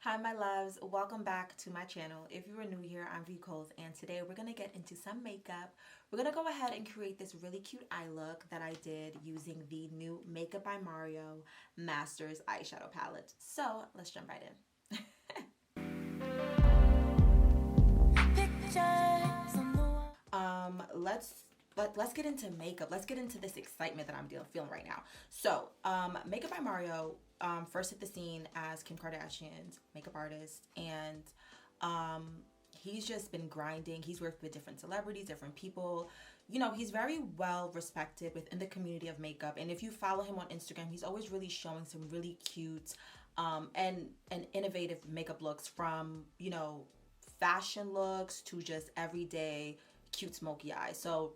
Hi my loves, welcome back to my channel. If you are new here, I'm Vicos, and today we're gonna get into some makeup. We're gonna go ahead and create this really cute eye look that I did using the new Makeup by Mario Masters eyeshadow palette. So let's jump right in. Let's get into makeup. Let's get into this excitement that I'm feeling right now. So, Makeup by Mario first hit the scene as Kim Kardashian's makeup artist, and he's just been grinding. He's worked with different celebrities, different people. You know, he's very well respected within the community of makeup. And if you follow him on Instagram, he's always really showing some really cute and innovative makeup looks, from, you know, fashion looks to just everyday cute smoky eyes. So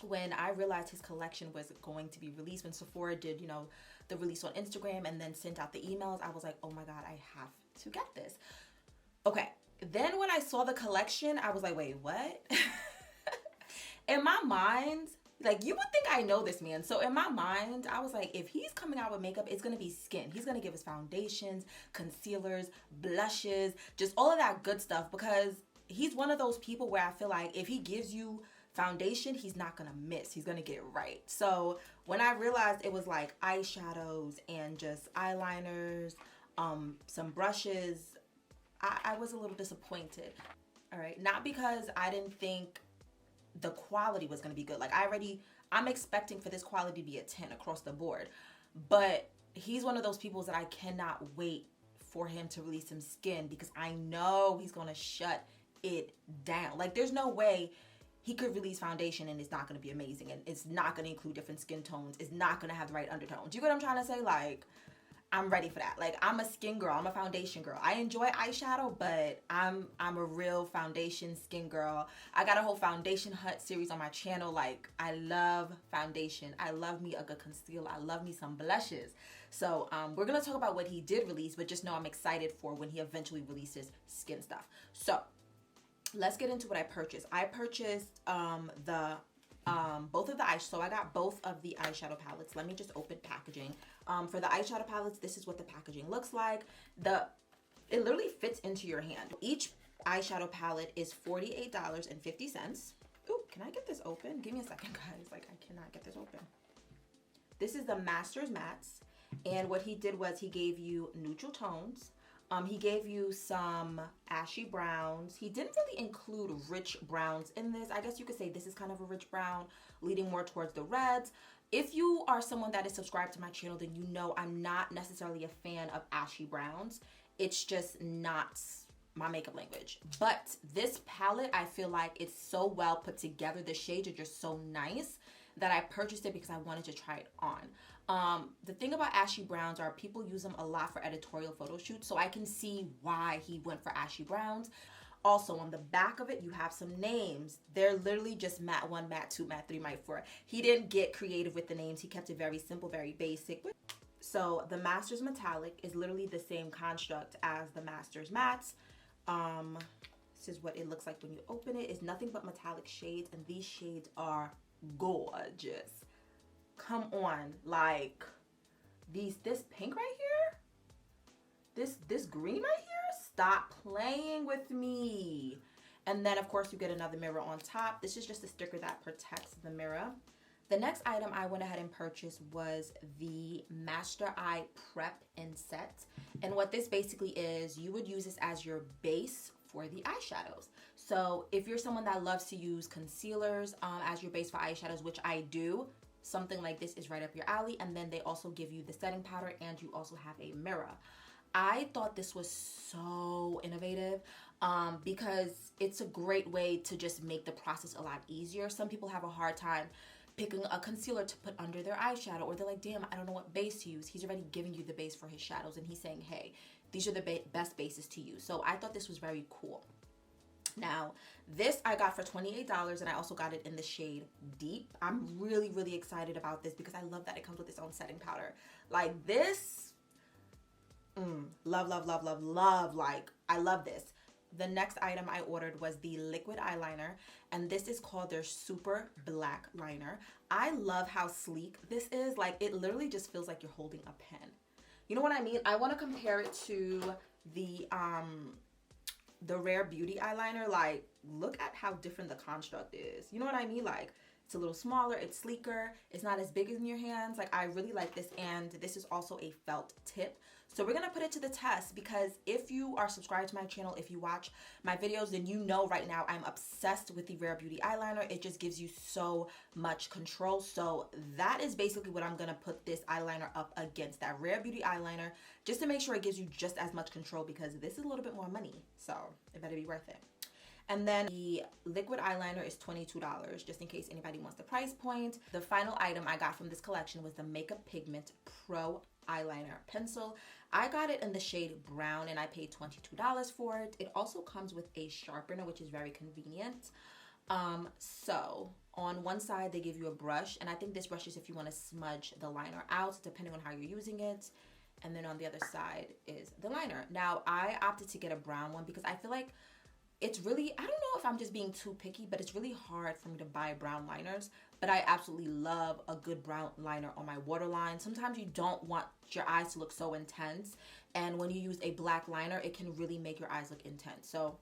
when I realized his collection was going to be released, when Sephora did, you know, the release on Instagram and then sent out the emails, I was like, oh my God, I have to get this. Okay. Then when I saw the collection, I was like, wait, what? In my mind, like, you would think I know this man. So in my mind, I was like, if he's coming out with makeup, it's going to be skin. He's going to give us foundations, concealers, blushes, just all of that good stuff, because he's one of those people where I feel like if he gives you foundation, he's not gonna miss. He's gonna get it right. So when I realized it was like eyeshadows and just eyeliners, some brushes, I was a little disappointed. All right, not because I didn't think the quality was gonna be good. Like, I'm expecting for this quality to be a 10 across the board, but he's one of those people that I cannot wait for him to release some skin, because I know he's gonna shut it down. Like, there's no way he could release foundation and it's not going to be amazing, and it's not going to include different skin tones. It's not going to have the right undertones. Do you get what I'm trying to say? Like, I'm ready for that. Like, I'm a skin girl. I'm a foundation girl. I enjoy eyeshadow, but I'm a real foundation skin girl. I got a whole foundation hut series on my channel. Like, I love foundation. I love me a good concealer. I love me some blushes. So we're going to talk about what he did release, but just know I'm excited for when he eventually releases skin stuff. So let's get into what I purchased. I purchased both of the eyes. So I got both of the eyeshadow palettes. Let me just open packaging. For the eyeshadow palettes, this is what the packaging looks like. It literally fits into your hand. Each eyeshadow palette is $48.50. Ooh, can I get this open? Give me a second, guys. Like, I cannot get this open. This is the Masters Mattes, and what he did was he gave you neutral tones. He gave you some ashy browns. He didn't really include rich browns in this. I guess you could say this is kind of a rich brown, leading more towards the reds. If you are someone that is subscribed to my channel, then you know I'm not necessarily a fan of ashy browns. It's just not my makeup language. But this palette, I feel like it's so well put together. The shades are just so nice that I purchased it because I wanted to try it on. The thing about ashy browns are people use them a lot for editorial photo shoots, so I can see why he went for ashy browns. Also, on the back of it, you have some names. They're literally just matte 1, matte 2, matte 3, matte 4. He didn't get creative with the names. He kept it very simple, very basic. So the Masters Metallic is literally the same construct as the Masters Mattes. This is what it looks like when you open it. It's nothing but metallic shades, and these shades are gorgeous. Come on, like this pink right here, this green right here, stop playing with me. And then of course you get another mirror on top. This is just a sticker that protects the mirror. The next item I went ahead and purchased was the Master Eye Prep and Set. And what this basically is, you would use this as your base for the eyeshadows. So if you're someone that loves to use concealers as your base for eyeshadows, which I do, something like this is right up your alley. And then they also give you the setting powder, and you also have a mirror. I thought this was so innovative because it's a great way to just make the process a lot easier. Some people have a hard time picking a concealer to put under their eyeshadow, or they're like, damn, I don't know what base to use. He's already giving you the base for his shadows, and he's saying, hey, these are the best bases to use. So I thought this was very cool. Now, this I got for $28, and I also got it in the shade Deep. I'm really, really excited about this because I love that it comes with its own setting powder. Like, this, love, love, love, love, love. Like, I love this. The next item I ordered was the liquid eyeliner, and this is called their Super Black Liner. I love how sleek this is. Like, it literally just feels like you're holding a pen. You know what I mean? I want to compare it to the Rare Beauty eyeliner, like, look at how different the construct is. You know what I mean? Like, it's a little smaller, it's sleeker, it's not as big in your hands. Like, I really like this, and this is also a felt tip. So we're gonna put it to the test, because if you are subscribed to my channel, if you watch my videos, then you know right now I'm obsessed with the Rare Beauty eyeliner. It just gives you so much control. So that is basically what I'm gonna put this eyeliner up against, that Rare Beauty eyeliner, just to make sure it gives you just as much control, because this is a little bit more money, so it better be worth it. And then the liquid eyeliner is $22, just in case anybody wants the price point. The final item I got from this collection was the Makeup Pigment Pro eyeliner pencil. I got it in the shade brown, and I paid $22 for it. It also comes with a sharpener, which is very convenient. So on one side they give you a brush, and I think this brush is if you want to smudge the liner out, depending on how you're using it. And then on the other side is the liner. Now I opted to get a brown one because I feel like it's really, I don't know if I'm just being too picky, but it's really hard for me to buy brown liners. But I absolutely love a good brown liner on my waterline. Sometimes you don't want your eyes to look so intense, and when you use a black liner, it can really make your eyes look intense. So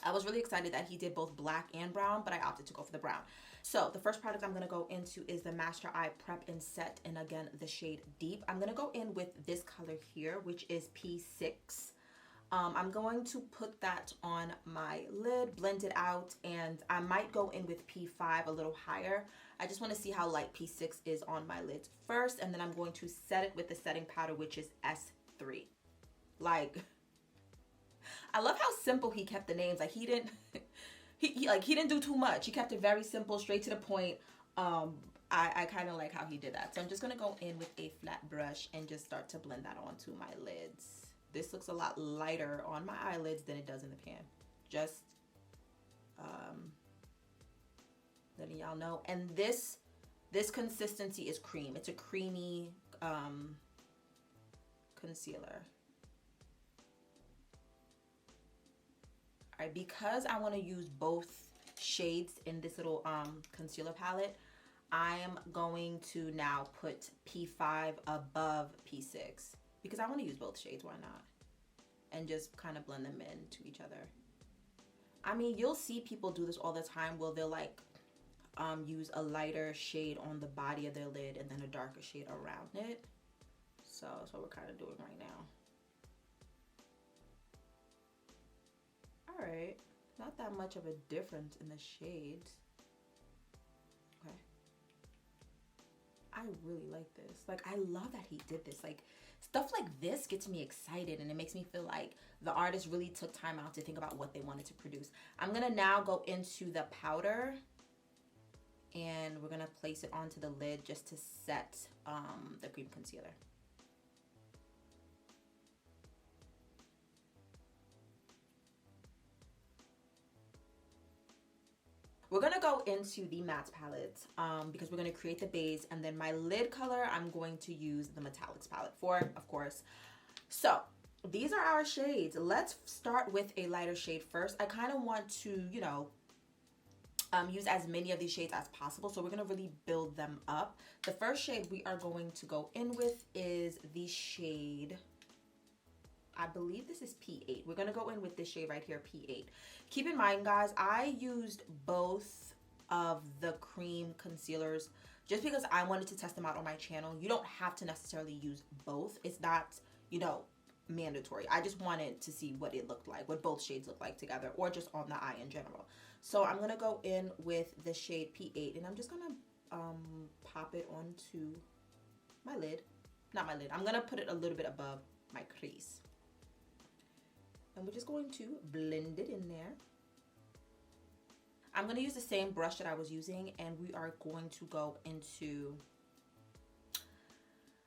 I was really excited that he did both black and brown, but I opted to go for the brown. So the first product I'm going to go into is the Master Eye Prep and Set, and again, the shade Deep. I'm going to go in with this color here, which is P6. I'm going to put that on my lid, blend it out, and I might go in with P5 a little higher. I just want to see how light P6 is on my lids first, and then I'm going to set it with the setting powder, which is S3. Like, I love how simple he kept the names. Like, he didn't he didn't do too much. He kept it very simple, straight to the point. I kind of like how he did that. So I'm just gonna go in with a flat brush and just start to blend that onto my lids. This looks a lot lighter on my eyelids than it does in the pan. Just letting y'all know. And this consistency is cream. It's a creamy concealer. All right, because I want to use both shades in this little concealer palette, I am going to now put P5 above P6. Because I want to use both shades, why not? And just kind of blend them into each other. I mean, you'll see people do this all the time where they'll like use a lighter shade on the body of their lid and then a darker shade around it. So that's what we're kind of doing right now. All right, not that much of a difference in the shades. Okay. I really like this. Like, I love that he did this. Like, stuff like this gets me excited, and it makes me feel like the artist really took time out to think about what they wanted to produce. I'm gonna now go into the powder, and we're gonna place it onto the lid just to set the cream concealer. We're gonna go into the matte palette because we're gonna create the base, and then my lid color I'm going to use the metallics palette for, of course. So these are our shades. Let's start with a lighter shade first. I kind of want to, you know, use as many of these shades as possible, so we're gonna really build them up. The first shade we are going to go in with is the shade, I believe this is P8. We're gonna go in with this shade right here, P8. Keep in mind, guys, I used both of the cream concealers just because I wanted to test them out on my channel. You don't have to necessarily use both. It's not, you know, mandatory. I just wanted to see what it looked like, what both shades look like together, or just on the eye in general. So I'm gonna go in with the shade P8, and I'm just gonna pop it onto my lid. Not my lid. I'm gonna put it a little bit above my crease. And we're just going to blend it in there. I'm going to use the same brush that I was using, and we are going to go into,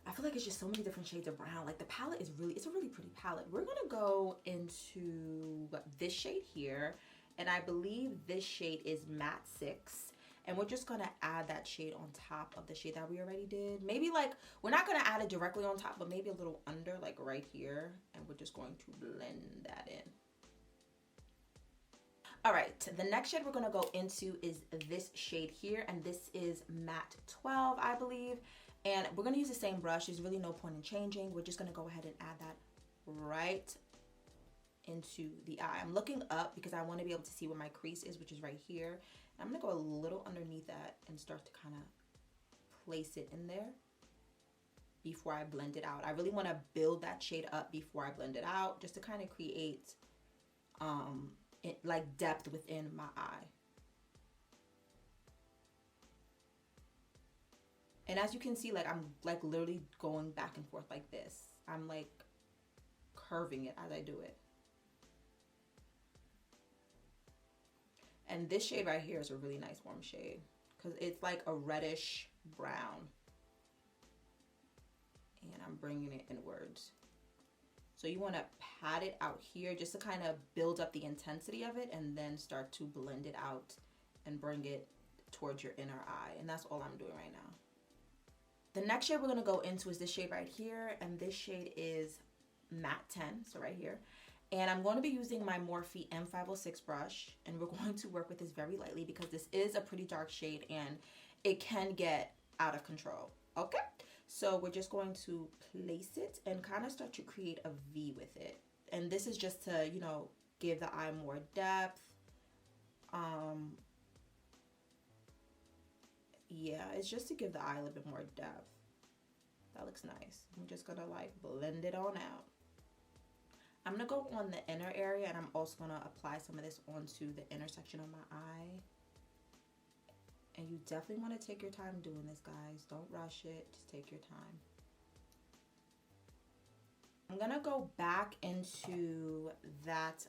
I feel like it's just so many different shades of brown. Like, the palette is really, it's a really pretty palette. We're going to go into this shade here, and I believe this shade is Matte 6. And we're just gonna add that shade on top of the shade that we already did. Maybe, like, we're not gonna add it directly on top, but maybe a little under, like right here. And we're just going to blend that in. All right, the next shade we're gonna go into is this shade here. And this is Matte 12, I believe. And we're gonna use the same brush. There's really no point in changing. We're just gonna go ahead and add that right into the eye. I'm looking up because I want to be able to see where my crease is, which is right here. I'm going to go a little underneath that and start to kind of place it in there before I blend it out. I really want to build that shade up before I blend it out, just to kind of create like depth within my eye. And as you can see, like I'm like literally going back and forth like this. I'm like curving it as I do it. And this shade right here is a really nice warm shade because it's like a reddish brown. And I'm bringing it inwards. So you want to pat it out here just to kind of build up the intensity of it, and then start to blend it out and bring it towards your inner eye. And that's all I'm doing right now. The next shade we're going to go into is this shade right here, and this shade is Matte 10, so right here. And I'm going to be using my Morphe M506 brush, and we're going to work with this very lightly because this is a pretty dark shade and it can get out of control. Okay, so we're just going to place it and kind of start to create a V with it. And this is just to, you know, give the eye more depth. Yeah, it's just to give the eye a little bit more depth. That looks nice. I'm just gonna like blend it on out. I'm gonna go on the inner area, and I'm also gonna apply some of this onto the inner section of my eye. And you definitely want to take your time doing this, guys. Don't rush it, just take your time. I'm gonna go back into that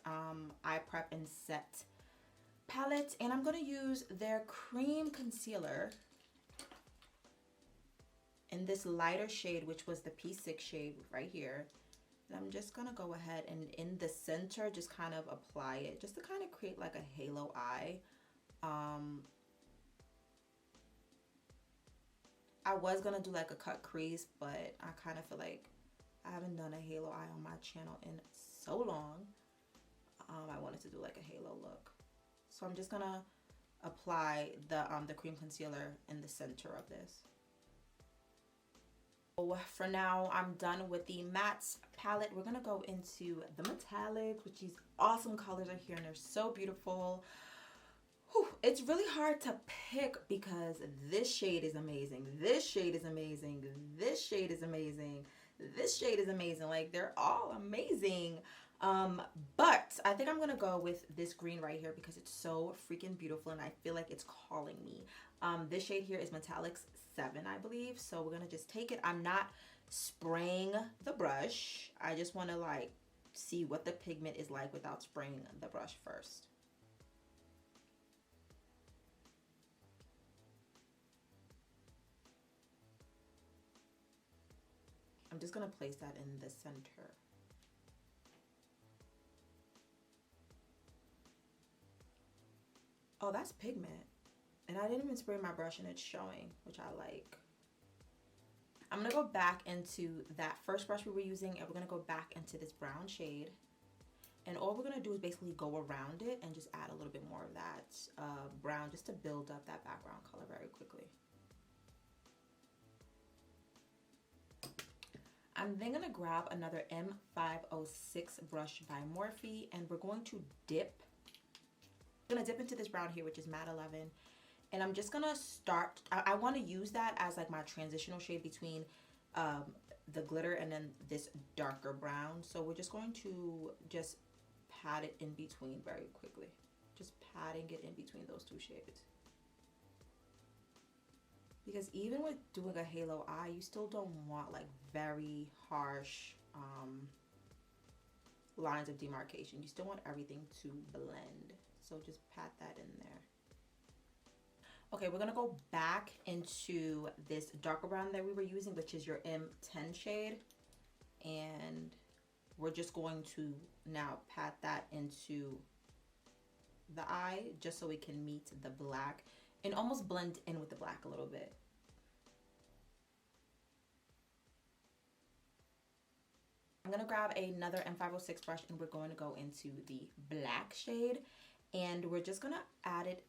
Eye Prep and Set palette, and I'm gonna use their cream concealer in this lighter shade, which was the P6 shade right here. And I'm just gonna go ahead and in the center just kind of apply it, just to kind of create like a halo eye. I was gonna do like a cut crease, but I kind of feel like I haven't done a halo eye on my channel in so long. I wanted to do like a halo look. So I'm just gonna apply the cream concealer in the center of this. So for now, I'm done with the mattes palette. We're gonna go into the metallics, which these awesome colors are here and they're so beautiful. Whew, it's really hard to pick because this shade is amazing. This shade is amazing. This shade is amazing. This shade is amazing. Like, they're all amazing. But I think I'm gonna go with this green right here because it's so freaking beautiful and I feel like it's calling me. This shade here is Metallics 7, I believe. So we're gonna just take it. I'm not spraying the brush. I just wanna like see what the pigment is like without spraying the brush first. I'm just gonna place that in the center. Oh, that's pigment. And I didn't even spray my brush and it's showing, which I like. I'm gonna go back into that first brush we were using and we're gonna go back into this brown shade. And all we're gonna do is basically go around it and just add a little bit more of that brown just to build up that background color very quickly. I'm then gonna grab another M506 brush by Morphe and we're going to dip. I'm gonna dip into this brown here, which is Matte 11. And I'm just gonna start, I wanna use that as like my transitional shade between the glitter and then this darker brown. So we're just going to just pat it in between very quickly. Just patting it in between those two shades. Because even with doing a halo eye, you still don't want like very harsh lines of demarcation. You still want everything to blend. So just pat that in there. Okay, we're gonna go back into this darker brown that we were using, which is your M10 shade. And we're just going to now pat that into the eye just so it can meet the black and almost blend in with the black a little bit. I'm gonna grab another M506 brush and we're going to go into the black shade and we're just gonna add it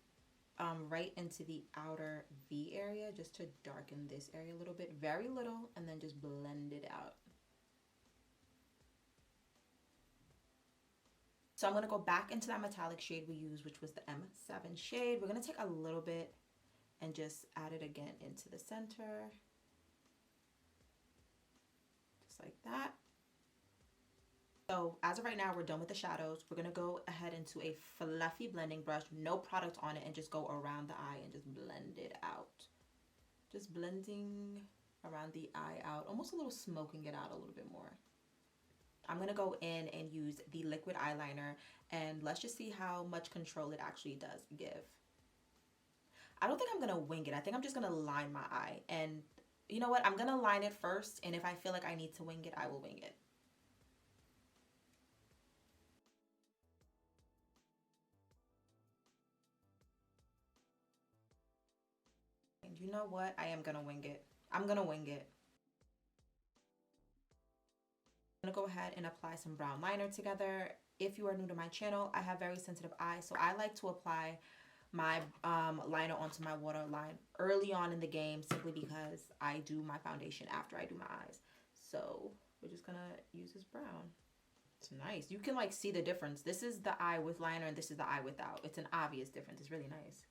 right into the outer V area just to darken this area a little bit, very little, and then just blend it out. So I'm going to go back into that metallic shade we used, which was the M7 shade. We're going to take a little bit and just add it again into the center. Just like that. So as of right now, we're done with the shadows. We're going to go ahead into a fluffy blending brush, no product on it, and just go around the eye and just blend it out. Just blending around the eye out, almost a little smoking it out a little bit more. I'm going to go in and use the liquid eyeliner, and let's just see how much control it actually does give. I don't think I'm going to wing it. I think I'm just going to line my eye. And you know what? I'm going to line it first, and if I feel like I need to wing it, I will wing it. And you know what? I am going to wing it. I'm going to wing it. I'm going to go ahead and apply some brown liner together. If you are new to my channel, I have very sensitive eyes, so I like to apply my liner onto my waterline early on in the game, simply because I do my foundation after I do my eyes. So we're just gonna use this brown. It's nice. You can like see the difference. This is the eye with liner and this is the eye without. It's an obvious difference. It's really nice.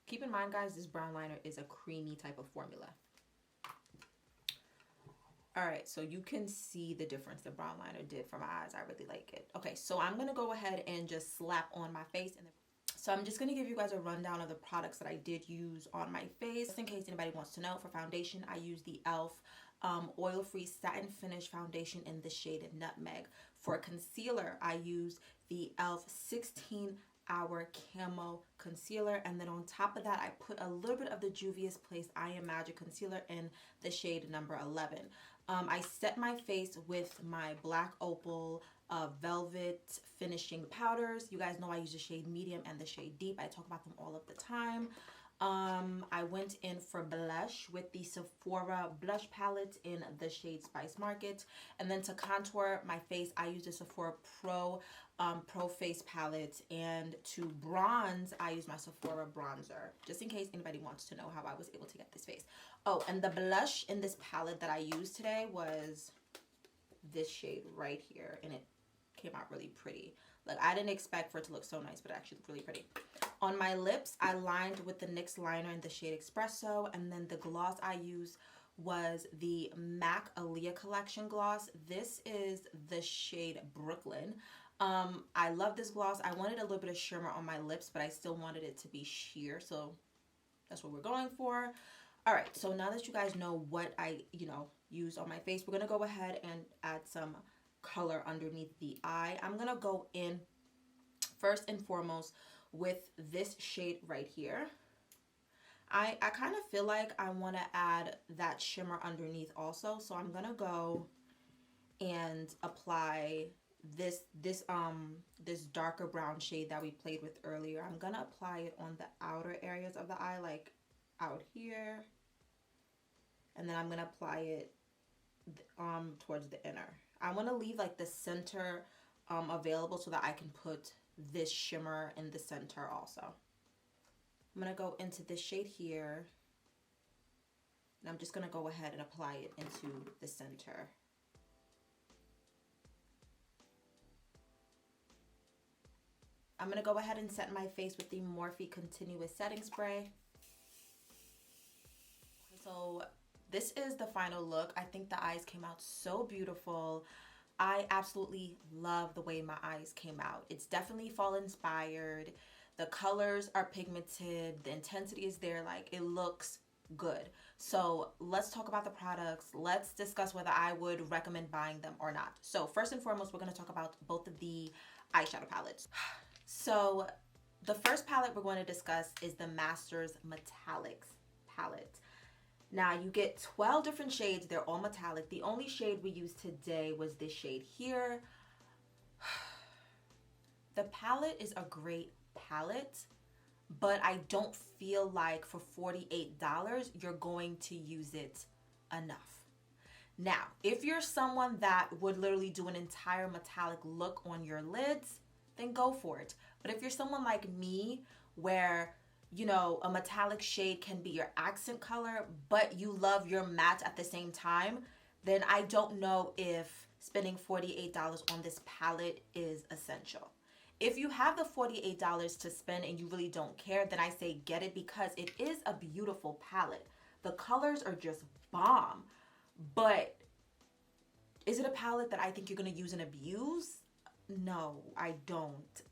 Keep in mind, guys, this brown liner is a creamy type of formula. All right, so you can see the difference the brown liner did for my eyes. I really like it. Okay, so I'm gonna go ahead and just slap on my face, and so I'm just gonna give you guys a rundown of the products that I did use on my face. Just in case anybody wants to know, for foundation, I use the e.l.f. Oil-Free Satin Finish Foundation in the shade Nutmeg. For concealer, I use the e.l.f. 16-Hour Camo Concealer, and then on top of that, I put a little bit of the Juvia's Place I Am Magic Concealer in the shade number 11. I set my face with my Black Opal Velvet Finishing Powders. You guys know I use the shade Medium and the shade Deep. I talk about them all of the time. I went in for blush with the Sephora blush palette in the shade Spice Market. And then to contour my face, I use the Sephora Pro Face palette. And to bronze, I use my Sephora bronzer, just in case anybody wants to know how I was able to get this face. Oh, and the blush in this palette that I used today was this shade right here, and it came out really pretty. Like, I didn't expect for it to look so nice, but it actually looked really pretty. On my lips, I lined with the NYX liner in the shade Espresso, and then the gloss I used was the MAC Aaliyah Collection gloss. This is the shade Brooklyn. I love this gloss. I wanted a little bit of shimmer on my lips, but I still wanted it to be sheer, so that's what we're going for. All right, so now that you guys know what I, use on my face, we're gonna go ahead and add some color underneath the eye. I'm gonna go in first and foremost with this shade right here. I kind of feel like I want to add that shimmer underneath also, so I'm gonna go and apply this darker brown shade that we played with earlier. I'm gonna apply it on the outer areas of the eye, like out here, and then I'm gonna apply it towards the inner. I want to leave like the center available so that I can put this shimmer in the center also. I'm gonna go into this shade here, and I'm just gonna go ahead and apply it into the center. I'm gonna go ahead and set my face with the Morphe Continuous Setting Spray. So this is the final look. I think the eyes came out so beautiful. I absolutely love the way my eyes came out. It's definitely fall inspired. The colors are pigmented. The intensity is there. Like, it looks good. So let's talk about the products. Let's discuss whether I would recommend buying them or not. So first and foremost, we're going to talk about both of the eyeshadow palettes. So the first palette we're going to discuss is the Masters Metallics palette. Now, you get 12 different shades. They're all metallic. The only shade we used today was this shade here. The palette is a great palette, but I don't feel like for $48 you're going to use it enough. Now, if you're someone that would literally do an entire metallic look on your lids, then go for it. But if you're someone like me, where a metallic shade can be your accent color, but you love your matte at the same time, then I don't know if spending $48 on this palette is essential. If you have the $48 to spend and you really don't care, then I say get it, because it is a beautiful palette. The colors are just bomb. But is it a palette that I think you're going to use and abuse? No, I don't.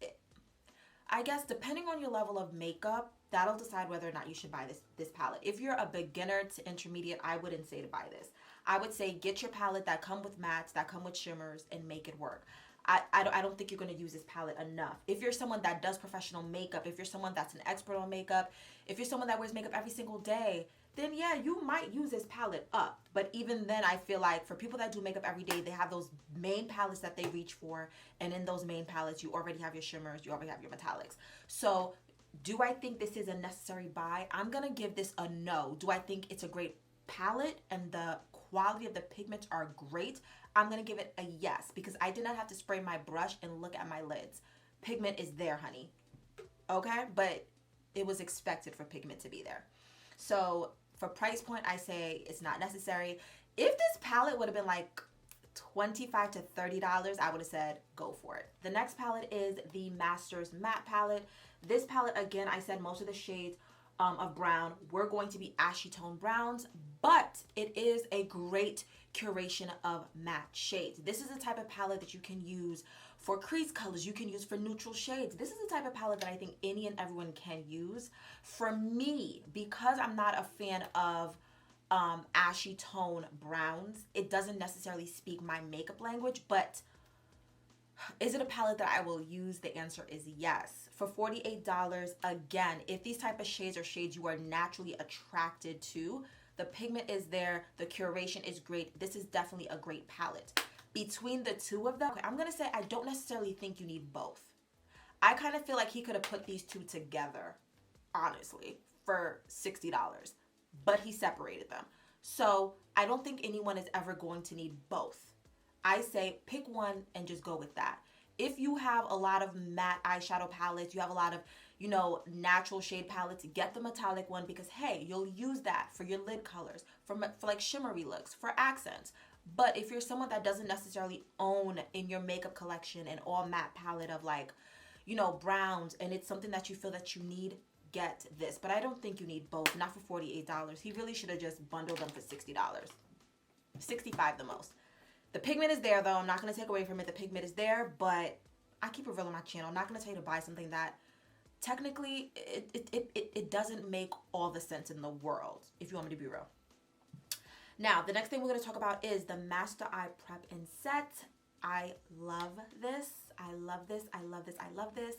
I guess depending on your level of makeup, that'll decide whether or not you should buy this palette. If you're a beginner to intermediate, I wouldn't say to buy this. I would say get your palette that come with mattes, that come with shimmers, and make it work. I don't think you're going to use this palette enough. If you're someone that does professional makeup, if you're someone that's an expert on makeup, if you're someone that wears makeup every single day, then yeah, you might use this palette up. But even then, I feel like for people that do makeup every day, they have those main palettes that they reach for. And in those main palettes, you already have your shimmers, you already have your metallics. So do I think this is a necessary buy? I'm going to give this a no. Do I think it's a great palette and the quality of the pigments are great? I'm going to give it a yes, because I did not have to spray my brush and look at my lids. Pigment is there, honey. Okay? But it was expected for pigment to be there. So for price point, I say it's not necessary. If this palette would have been like $25 to $30, I would have said go for it. The next palette is the Masters Matte Palette. This palette, again, I said most of the shades of brown were going to be ashy tone browns, but it is a great curation of matte shades. This is the type of palette that you can use for crease colors, you can use for neutral shades. This is the type of palette that I think any and everyone can use. For me, because I'm not a fan of ashy tone browns, it doesn't necessarily speak my makeup language, but is it a palette that I will use? The answer is yes. For $48, again, if these type of shades are shades you are naturally attracted to, the pigment is there, the curation is great. This is definitely a great palette. Between the two of them, okay, I'm gonna say I don't necessarily think you need both. I kind of feel like he could have put these two together, honestly, for $60, but he separated them. So I don't think anyone is ever going to need both. I say pick one and just go with that. If you have a lot of matte eyeshadow palettes, you have a lot of, you know, natural shade palettes, get the metallic one, because hey, you'll use that for your lid colors, for like shimmery looks, for accents. But if you're someone that doesn't necessarily own in your makeup collection an all matte palette of like, you know, browns, and it's something that you feel that you need, get this. But I don't think you need both, not for $48. He really should have just bundled them for $60. $65 the most. The pigment is there though. I'm not going to take away from it. The pigment is there, but I keep it real on my channel. I'm not going to tell you to buy something that technically it doesn't make all the sense in the world, if you want me to be real. Now, the next thing we're going to talk about is the Master Eye Prep and Set. I love this. I love this. I love this. I love this.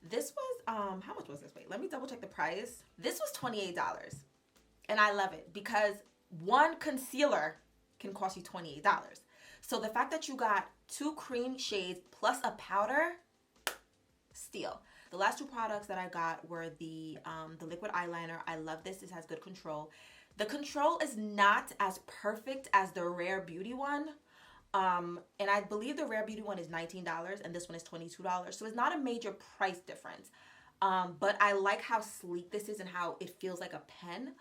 This was, how much was this? Wait, let me double check the price. This was $28. And I love it because one concealer can cost you $28. So the fact that you got two cream shades plus a powder, steal. The last two products that I got were the liquid eyeliner. I love this. This has good control. The control is not as perfect as the Rare Beauty one. And I believe the Rare Beauty one is $19 and this one is $22. So it's not a major price difference. But I like how sleek this is and how it feels like a pen.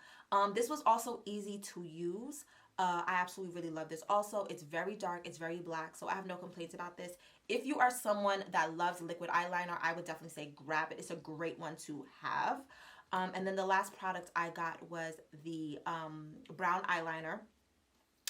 This was also easy to use. I absolutely really love this. Also, it's very dark, it's very black, so I have no complaints about this. If you are someone that loves liquid eyeliner, I would definitely say grab it. It's a great one to have. And then the last product I got was the brown eyeliner.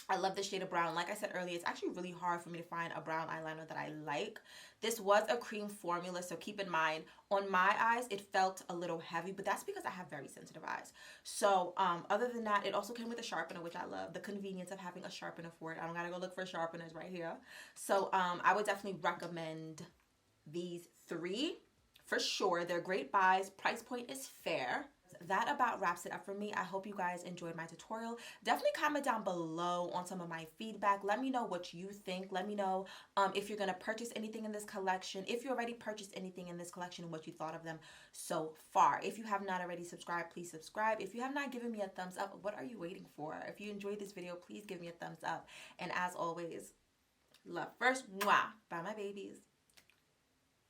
I love the shade of brown. Like I said earlier, it's actually really hard for me to find a brown eyeliner that I like. This was a cream formula, so keep in mind, on my eyes, it felt a little heavy, but that's because I have very sensitive eyes. So other than that, it also came with a sharpener, which I love. The convenience of having a sharpener for it. I don't gotta go look for sharpeners right here. So I would definitely recommend these three for sure. They're great buys. Price point is fair. That about wraps it up for me. I hope you guys enjoyed my tutorial. Definitely comment down below on some of my feedback. Let me know what you think. Let me know if you're going to purchase anything in this collection. If you already purchased anything in this collection and what you thought of them so far. If you have not already subscribed, please subscribe. If you have not given me a thumbs up, what are you waiting for? If you enjoyed this video, please give me a thumbs up. And as always, love first. Mwah. Bye, my babies.